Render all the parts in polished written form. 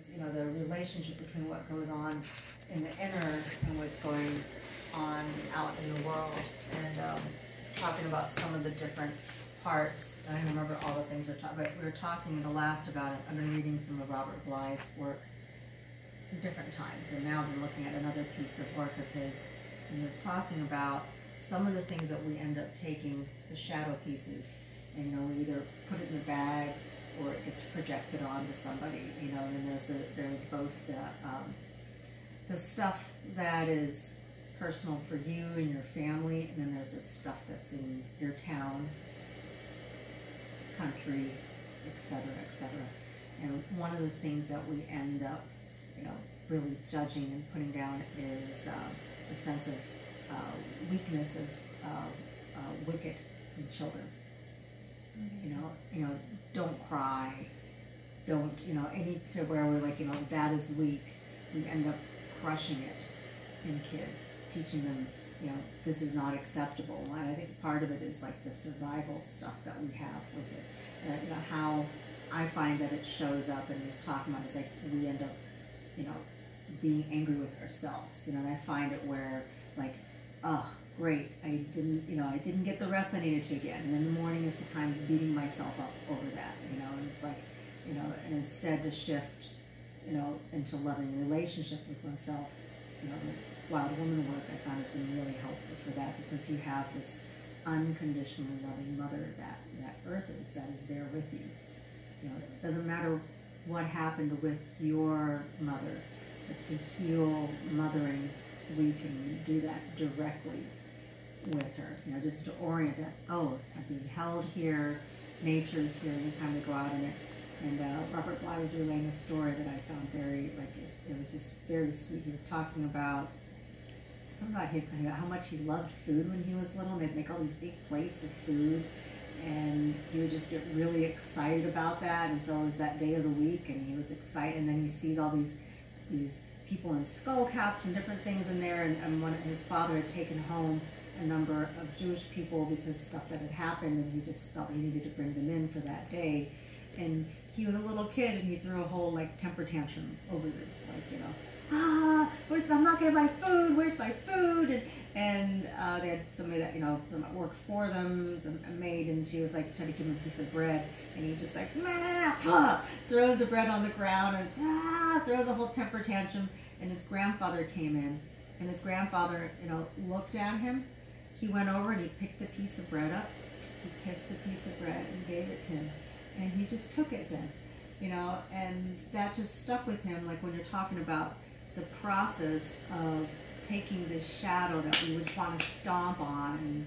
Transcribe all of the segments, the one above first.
is, you know, the relationship between what goes on in the inner and what's going on out in the world, and talking about some of the different parts. I don't remember all the things we were talking about. We were talking the last about it. I've been reading some of Robert Bly's work different times, and now I've been looking at another piece of work of his, and he was talking about some of the things that we end up taking, the shadow pieces, and, you know, we either put it in a bag or it gets projected onto somebody, you know. And there's both the stuff that is personal for you and your family, and then there's the stuff that's in your town, country, etc., etc. And one of the things that we end up, you know, really judging and putting down is a sense of weakness as wicked in children. You know, don't cry, don't, you know, any to where we're like, you know, that is weak. We end up crushing it in kids, teaching them, you know, this is not acceptable. And I think part of it is like the survival stuff that we have with it. And, you know, how I find that it shows up, and he was talking about, is like we end up, you know, being angry with ourselves, you know. And I find it where, like, oh, great, I didn't get the rest I needed to get, and in the morning it's the time beating myself up over that, you know. And it's like, you know, and instead to shift, you know, into loving relationship with oneself, you know, the Wild Woman work I found has been really helpful for that, because you have this unconditionally loving mother that Earth is, that is there with you. You know, it doesn't matter what happened with your mother, but to heal mothering, we can do that directly with her. You know, just to orient that, oh, I'm being held here, nature is here, anytime we go out in it. And Robert Bly was relaying a story that I found very, like, it was just very sweet. He was talking about something about how much he loved food when he was little, and they'd make all these big plates of food, and he would just get really excited about that. And so it was that day of the week, and he was excited, and then he sees all these people in skull caps and different things in there, and his father had taken home a number of Jewish people because stuff that had happened, and he just felt he needed to bring them in for that day. And he was a little kid, and he threw a whole, like, temper tantrum over this, like, you know, I'm not getting my food, where's my food? And they had somebody that, you know, that worked for them, a maid, and she was like trying to give him a piece of bread, and he just like, throws the bread on the ground, and throws a whole temper tantrum. And his grandfather came in, and his grandfather, you know, looked at him. He went over and he picked the piece of bread up, he kissed the piece of bread and gave it to him, and he just took it then, you know. And that just stuck with him, like when you're talking about the process of taking this shadow that we just want to stomp on and,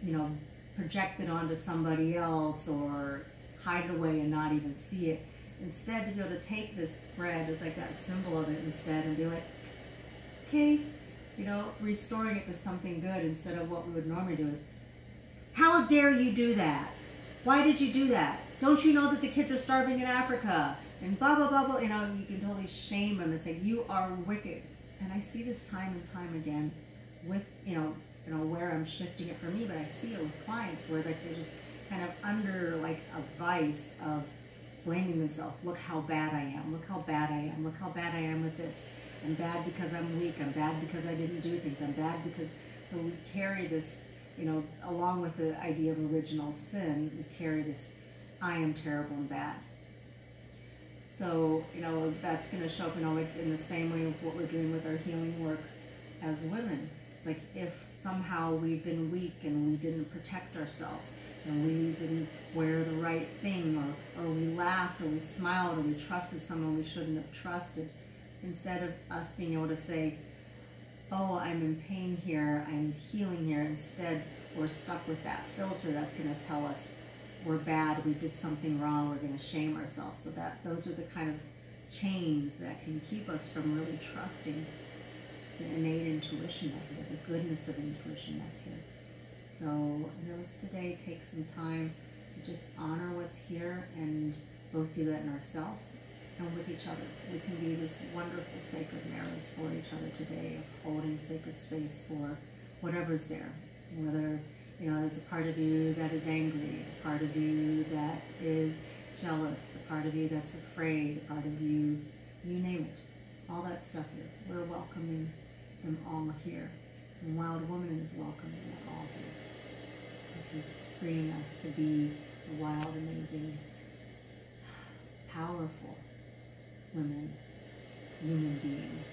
you know, project it onto somebody else or hide it away and not even see it. Instead, to be able to take this bread as like that symbol of it instead, and be like, okay, you know, restoring it to something good, instead of what we would normally do is, how dare you do that? Why did you do that? Don't you know that the kids are starving in Africa? And blah, blah, blah, blah. You know, you can totally shame them and say, you are wicked. And I see this time and time again with, you know, where I'm shifting it for me, but I see it with clients where, like, they're just kind of under, like, a vice of blaming themselves. Look how bad I am. Look how bad I am. Look how bad I am with this. I'm bad because I'm weak. I'm bad because I didn't do things. I'm bad because... So we carry this, you know, along with the idea of original sin, we carry this, I am terrible and bad. So, you know, that's going to show up, you know, like in the same way of what we're doing with our healing work as women. It's like, if somehow we've been weak and we didn't protect ourselves, and we didn't wear the right thing, or we laughed, or we smiled, or we trusted someone we shouldn't have trusted, instead of us being able to say, oh, I'm in pain here, I'm healing here, instead we're stuck with that filter that's going to tell us we're bad, we did something wrong, we're going to shame ourselves. So that those are the kind of chains that can keep us from really trusting the innate intuition that here, the goodness of intuition that's here. So, you know, let's today take some time to just honor what's here, and both do that in ourselves and with each other. We can be this wonderful sacred marriage for each other today, of holding sacred space for whatever's there. Whether, you know, there's a part of you that is angry, a part of you that is jealous, the part of you that's afraid, the part of you, you name it, all that stuff here. We're welcoming them all here. And Wild Woman is welcoming them all here. He's freeing us to be the wild, amazing, powerful women, human beings